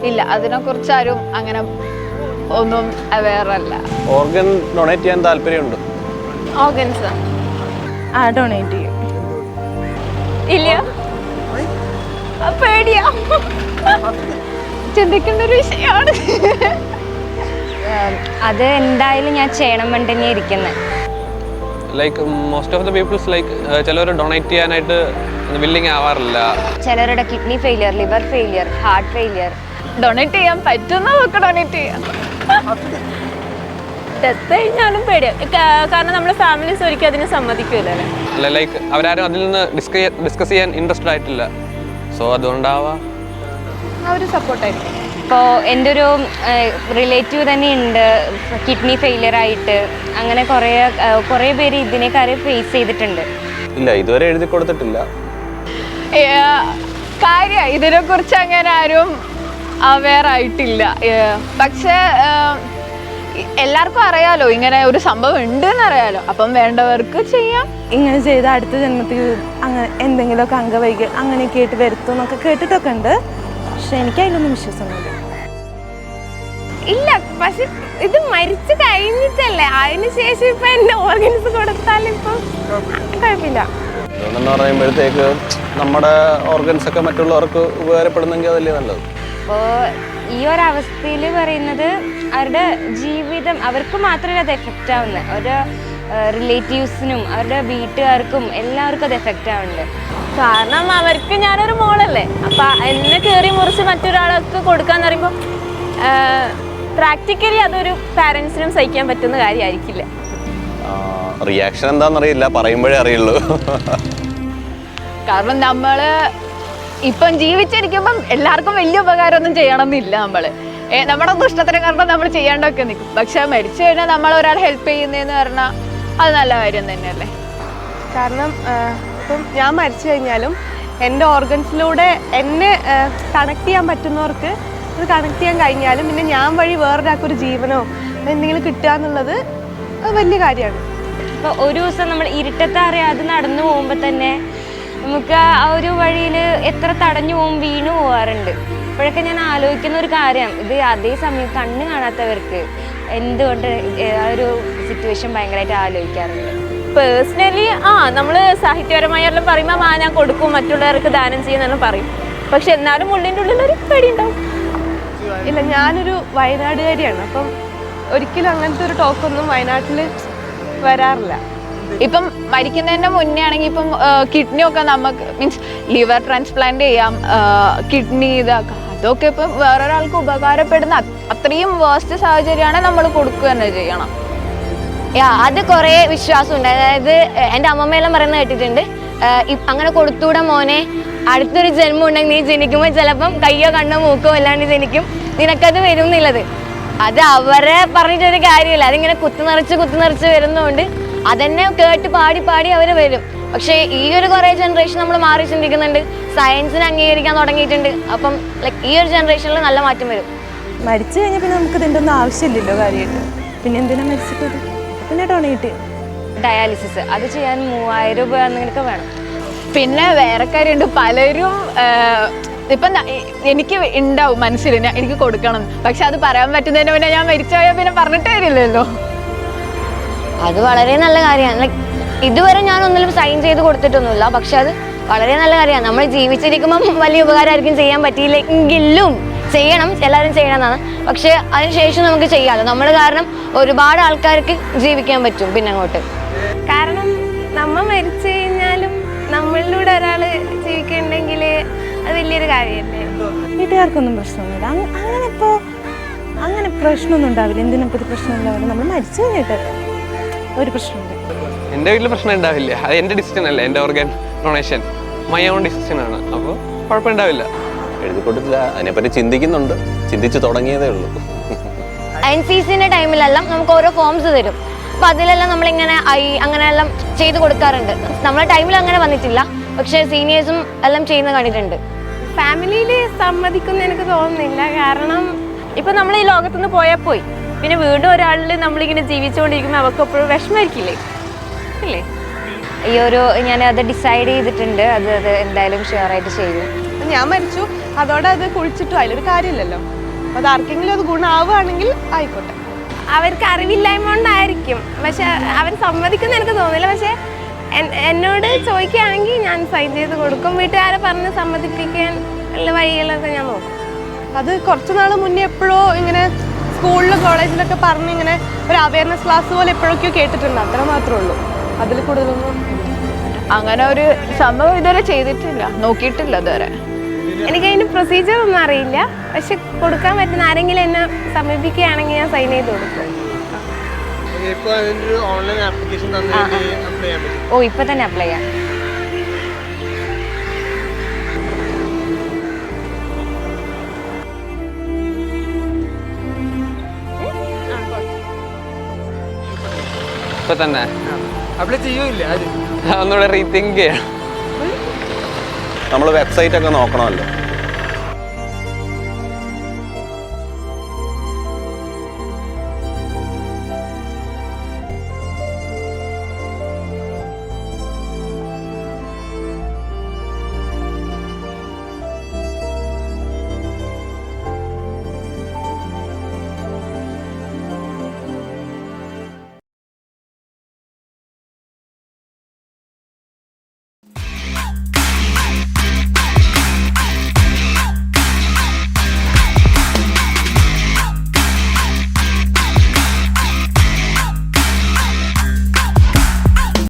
ഇല്ല, അതിനെക്കുറിച്ച് ആരും അങ്ങനെ ഒന്നും അവെയർ അല്ല. ഓർഗൻ ഡൊണേറ്റ് ചെയ്യാൻ താല്പര്യമുണ്ട്. ഓർഗൻസ് ഡൊണേറ്റ് ചെയ്യും. ഇല്ല, പേടിയാ, ചിന്തിക്കേണ്ട ഒരു വിഷയമാണ്. അത് എന്തായാലും ഞാൻ ചെയ്യണം വേണ്ടി തന്നെ ഇരിക്കുന്നത്. Like most of the peoples like ചിലവർ ഡൊണേറ്റ് ചെയ്യാനായിട്ട് വില്ലിങ് ആവാറില്ല. ചിലരുടെ kidney failure, liver failure, heart failure. Donate ചെയ്യാൻ പറ്റുന്ന നമുക്ക് ഡൊണേറ്റ് ചെയ്യാം. ഡെത്ത് കഴിഞ്ഞാലും പേടിയാ, കാരണം നമ്മുടെ ഫാമിലീസ് ഒരിക്കലും അതിന് സമ്മതിക്കൂലല്ലേ. ലൈക്ക് അവരാരും അതിൽ നിന്ന് ഡിസ്കസ് ചെയ്യാൻ ഇൻട്രസ്റ്റഡ് ആയിട്ടില്ല. സോ അതുകൊണ്ടാവാം അവർ സപ്പോർട്ടായിരിക്കും. ഇപ്പോൾ എൻ്റെ ഒരു റിലേറ്റീവ് തന്നെ ഉണ്ട് കിഡ്നി ഫെയിലിയർ ആയിട്ട്. അങ്ങനെ കുറേ പേര് ഇതിനേക്കാരെ ഫേസ് ചെയ്തിട്ടുണ്ട്. ഇല്ല, ഇതുവരെ എഴുതി കൊടുത്തിട്ടില്ല. കാര്യം ഇതിനെ കുറിച്ച് അങ്ങനെ ആരും അവെയർ ആയിട്ടില്ല. പക്ഷെ എല്ലാവർക്കും അറിയാലോ ഇങ്ങനെ ഒരു സംഭവം ഉണ്ട് എന്നറിയാലോ. അപ്പം വേണ്ടവർക്ക് ചെയ്യാം. ഇങ്ങനെ ചെയ്ത അടുത്ത ജന്മത്തിൽ അങ്ങനെ എന്തെങ്കിലുമൊക്കെ അംഗവൈകല്യം അങ്ങനെയൊക്കെ ആയിട്ട് വരുത്തും എന്നൊക്കെ കേട്ടിട്ടൊക്കെ ഉണ്ട്. പക്ഷെ എനിക്ക് അതിലൊന്നും വിശ്വാസമൊന്നുമില്ല. ഇല്ല, പക്ഷെ ഇത് മരിച്ചു കഴിഞ്ഞിട്ടല്ലേ, അതിനുശേഷം ഇപ്പൊ എന്റെ ഓർഗൻസ് കൊടുത്താലും ഇപ്പൊ കുഴപ്പമില്ല. അതുകൊണ്ടെന്ന് പറയുമ്പോഴത്തേക്ക് നമ്മുടെ ഓർഗൻസ് ഒക്കെ മറ്റുള്ളവർക്ക് ഉപകാരപ്പെടുന്നെങ്കിൽ അതല്ലേ നല്ലത്. അപ്പോൾ ഈ ഒരവസ്ഥയിൽ പറയുന്നത് അവരുടെ ജീവിതം അവർക്ക് മാത്രമല്ല അത് എഫക്റ്റ് ആവുന്നത്, അവരുടെ റിലേറ്റീവ്സിനും അവരുടെ വീട്ടുകാർക്കും എല്ലാവർക്കും അത് എഫക്റ്റ് ആവുന്നുണ്ട്. കാരണം അവർക്ക് ഞാനൊരു മോളല്ലേ, അപ്പൊ എന്നെ കയറി മുറിച്ച് മറ്റൊരാൾക്ക് കൊടുക്കാന്ന് പറയുമ്പോൾ പ്രാക്ടിക്കലി അതൊരു പാരൻസിനും സഹിക്കാൻ പറ്റുന്ന കാര്യമായിരിക്കില്ല. റിയാക്ഷൻ എന്താണെന്നറിയില്ല, പറയുമ്പോഴേ അറിയുള്ളൂ. കാരണം നമ്മള് ഇപ്പം ജീവിച്ചിരിക്കുമ്പം എല്ലാവർക്കും വലിയ ഉപകാരമൊന്നും ചെയ്യണമെന്നില്ല. നമ്മുടെ ദുഷ്ടത്തിന് കാരണം നമ്മൾ ചെയ്യാണ്ടൊക്കെ നിൽക്കും. പക്ഷെ മരിച്ചു കഴിഞ്ഞാൽ നമ്മൾ ഒരാൾ ഹെൽപ്പ് ചെയ്യുന്നതെന്ന് പറഞ്ഞാൽ അത് നല്ല കാര്യം തന്നെയല്ലേ. കാരണം ഇപ്പം ഞാൻ മരിച്ചു കഴിഞ്ഞാലും എൻ്റെ ഓർഗൻസിലൂടെ എന്നെ കണക്ട് ചെയ്യാൻ പറ്റുന്നവർക്ക് ഇത് കണക്ട് ചെയ്യാൻ കഴിഞ്ഞാലും പിന്നെ ഞാൻ വഴി വേറൊരാൾക്കൊരു ജീവനോ എന്തെങ്കിലും കിട്ടുക എന്നുള്ളത് വലിയ കാര്യമാണ്. ഇപ്പോൾ ഒരു ദിവസം നമ്മൾ ഇരുട്ടത്തറിയാതെ നടന്നു പോകുമ്പോൾ തന്നെ നമുക്ക് ആ ഒരു വഴിയിൽ എത്ര തടഞ്ഞു പോകും, വീണു പോകാറുണ്ട്. അപ്പോഴൊക്കെ ഞാൻ ആലോചിക്കുന്ന ഒരു കാര്യം, ഇത് അതേസമയം കണ്ണ് കാണാത്തവർക്ക് എന്തുകൊണ്ട് ആ ഒരു സിറ്റുവേഷൻ ഭയങ്കരമായിട്ട് ആലോചിക്കാറുണ്ട്. പേഴ്സണലി നമ്മള് സാഹിത്യപരമായെല്ലാം പറയുമ്പോൾ ഞാൻ കൊടുക്കും, മറ്റുള്ളവർക്ക് ദാനം ചെയ്യുന്നെല്ലാം പറയും. പക്ഷെ എന്നാലും ഉള്ളിൻ്റെ ഉള്ളിലൊരു പേടി ഉണ്ടാവും. ഇല്ല, ഞാനൊരു വയനാടുകാരിയാണ്. അപ്പം ഒരിക്കലും അങ്ങനത്തെ ഒരു ടോക്കൊന്നും വയനാട്ടിൽ വരാറില്ല. ഇപ്പം മരിക്കുന്നതിന്റെ മുന്നേ ആണെങ്കിൽ ഇപ്പം കിഡ്നി ഒക്കെ നമുക്ക് മീൻസ് ലിവർ ട്രാൻസ്പ്ലാന്റ് ചെയ്യാം, കിഡ്നി ഇതാക്കാം. അതൊക്കെ ഇപ്പം വേറൊരാൾക്ക് ഉപകാരപ്പെടുന്ന അത്രയും വേസ്റ്റ് സാഹചര്യമാണ് നമ്മൾ കൊടുക്കുക തന്നെ ചെയ്യണം. അത് കുറേ വിശ്വാസമുണ്ട്. അതായത് എൻ്റെ അമ്മമ്മയെല്ലാം പറയുന്നത് കേട്ടിട്ടുണ്ട്, അങ്ങനെ കൊടുത്തൂടെ മോനെ, അടുത്തൊരു ജന്മം ഉണ്ടെങ്കിൽ നീ ജനിക്കുമ്പോൾ ചിലപ്പം കയ്യോ കണ്ണോ മൂക്കോ അല്ലാണ്ട് ജനിക്കും, നിനക്കത് വരും എന്നുള്ളത്. അത് അവരെ പറഞ്ഞിട്ടൊരു കാര്യമില്ല. അതിങ്ങനെ കുത്തുനിറച്ച് വരുന്നതുകൊണ്ട് അതന്നെ കേട്ട് പാടി അവർ വരും. പക്ഷേ ഈ ഒരു കുറേ ജനറേഷൻ നമ്മൾ മാറി ചിന്തിക്കുന്നുണ്ട്, സയൻസിനെ അംഗീകരിക്കാൻ തുടങ്ങിയിട്ടുണ്ട്. അപ്പം ലൈക്ക് ഈ ഒരു ജനറേഷനിൽ നല്ല മാറ്റം വരും. മരിച്ചു കഴിഞ്ഞാൽ പിന്നെ നമുക്ക് ഇതിൻ്റെ ഒന്നും ആവശ്യമില്ലല്ലോ കാര്യമായിട്ട്. പിന്നെ എന്തിനാ മരിച്ചിട്ടത്? പിന്നെ ഡൊണേറ്റ് ചെയ്യും. ഡയാലിസിസ് അത് ചെയ്യാൻ 3000 രൂപ അങ്ങനെയൊക്കെ വേണം. പിന്നെ വേറെ കാര്യമുണ്ട്, പലരും ഇപ്പം എനിക്ക് ഉണ്ടാവും മനസ്സിൽ എനിക്ക് കൊടുക്കണം, പക്ഷെ അത് പറയാൻ പറ്റുന്നതിന് മുന്നേ ഞാൻ മരിച്ചു പോയാൽ പിന്നെ പറഞ്ഞിട്ടേ വരില്ലല്ലോ. അത് വളരെ നല്ല കാര്യമാണ്. ലൈക്ക് ഇതുവരെ ഞാൻ ഒന്നിലും സൈൻ ചെയ്ത് കൊടുത്തിട്ടൊന്നുമില്ല, പക്ഷെ അത് വളരെ നല്ല കാര്യമാണ്. നമ്മൾ ജീവിച്ചിരിക്കുമ്പം വലിയ ഉപകാരമായിരിക്കും ചെയ്യാൻ പറ്റിയില്ലെങ്കിലും ചെയ്യണം, എല്ലാവരും ചെയ്യണമെന്നാണ്. പക്ഷെ അതിനുശേഷം നമുക്ക് ചെയ്യാമല്ലോ, നമ്മൾ കാരണം ഒരുപാട് ആൾക്കാർക്ക് ജീവിക്കാൻ പറ്റും പിന്നെ അങ്ങോട്ട്. കാരണം നമ്മൾ മരിച്ചു കഴിഞ്ഞാലും നമ്മളിലൂടെ ഒരാൾ ജീവിക്കുന്നുണ്ടെങ്കിൽ അത് വലിയൊരു കാര്യമല്ലേ. വീട്ടുകാർക്കൊന്നും പ്രശ്നമൊന്നുമില്ല. അങ്ങനെ പ്രശ്നമൊന്നും ഉണ്ടാവില്ല. എന്തിനപ്പോൾ ഇത് പ്രശ്നം ഉണ്ടാവില്ല? നമ്മൾ മരിച്ചു കഴിഞ്ഞിട്ട് ഒരു പ്രശ്നമില്ല. എൻ്റെ വീട്ടിൽ പ്രശ്നം ഉണ്ടാവില്ല. അത് എൻ്റെ ഡിസിഷൻ അല്ല, എൻ്റെ organ donation my own decision ആണ്. അപ്പോൾ കുഴപ്പമുണ്ടാവില്ല. എഴുതി കൊടുത്തില്ല, അതിനെപ്പറ്റി ചിന്തിക്കുന്നുണ്ട്, ചിന്തിച്ചു തുടങ്ങിയതേ ഉള്ളൂ. NCCന്റെ ടൈമിലെല്ലാം നമുക്ക് ഓരോ ഫോംസ് തരും. അപ്പോൾ അതിലെല്ലാം നമ്മളിങ്ങനെ അങ്ങനെയെല്ലാം ചെയ്ത് കൊടുക്കാറുണ്ട്. നമ്മളെ ടൈമിൽ അങ്ങനെ വന്നിട്ടില്ല, പക്ഷേ സീനിയേഴ്സും എല്ലാം ചെയ്യുന്നത് കണ്ടിട്ടുണ്ട്. ഫാമിലിയിൽ സമ്മതിക്കുന്ന എനിക്ക് തോന്നുന്നില്ല. കാരണം ഇപ്പം നമ്മൾ ഈ ലോകത്തുനിന്ന് പോയാൽ പോയി, പിന്നെ വീണ്ടും ഒരാളിൽ നമ്മളിങ്ങനെ ജീവിച്ചുകൊണ്ടിരിക്കുമ്പോൾ അവർക്ക് എപ്പോഴും വിഷമമായിരിക്കില്ലേ, ഇല്ലേ? ഈ ഒരു ഞാൻ അത് ഡിസൈഡ് ചെയ്തിട്ടുണ്ട്, അത് എന്തായാലും ഷുവറായിട്ട് ചെയ്യും. ഞാൻ മരിച്ചു, അതോടെ അത് കുഴിച്ചിട്ടും അതിലൊരു കാര്യമില്ലല്ലോ. അപ്പോൾ അത് ആർക്കെങ്കിലും അത് ഗുണമാവുകയാണെങ്കിൽ ആയിക്കോട്ടെ. അവർക്ക് അറിവില്ലായ്മ കൊണ്ടായിരിക്കും, പക്ഷെ അവർ സമ്മതിക്കുന്ന എനിക്ക് തോന്നില്ല. പക്ഷെ എന്നോട് ചോദിക്കുകയാണെങ്കിൽ ഞാൻ സൈൻ ചെയ്ത് കൊടുക്കും. വീട്ടുകാരെ പറഞ്ഞ് സമ്മതിപ്പിക്കാൻ ഉള്ള വഴികളൊക്കെ ഞാൻ നോക്കും. അത് കുറച്ച് നാൾ മുന്നേ എപ്പോഴോ ഇങ്ങനെ സ്കൂളിലും കോളേജിലൊക്കെ പറഞ്ഞ് ഇങ്ങനെ ഒരു അവയർനെസ് ക്ലാസ് പോലെ എപ്പോഴൊക്കെയോ കേട്ടിട്ടുണ്ട്, അത്ര മാത്രമേ ഉള്ളൂ. അതിൽ കൂടുതലൊന്നും അങ്ങനെ ഒരു സംഭവം ഇതുവരെ ചെയ്തിട്ടില്ല, നോക്കിയിട്ടില്ല ഇതുവരെ. എനിക്ക് അതിൻ്റെ പ്രൊസീജിയർ ഒന്നും അറിയില്ല, പക്ഷെ കൊടുക്കാൻ പറ്റുന്ന ആരെങ്കിലും എന്നെ സമീപിക്കുകയാണെങ്കിൽ ഞാൻ സൈൻ ചെയ്ത് കൊടുക്കും. ഓ ഇപ്പൊ തന്നെ അപ്ലൈ ചെയ്യാം. ഇപ്പൊ തന്നെ അപ്ലൈ ചെയ്യൂല ഒന്നുകൂടെ റീതിങ്ക് ചെയ്യണം. നമ്മൾ വെബ്സൈറ്റ് ഒക്കെ നോക്കണമല്ലോ.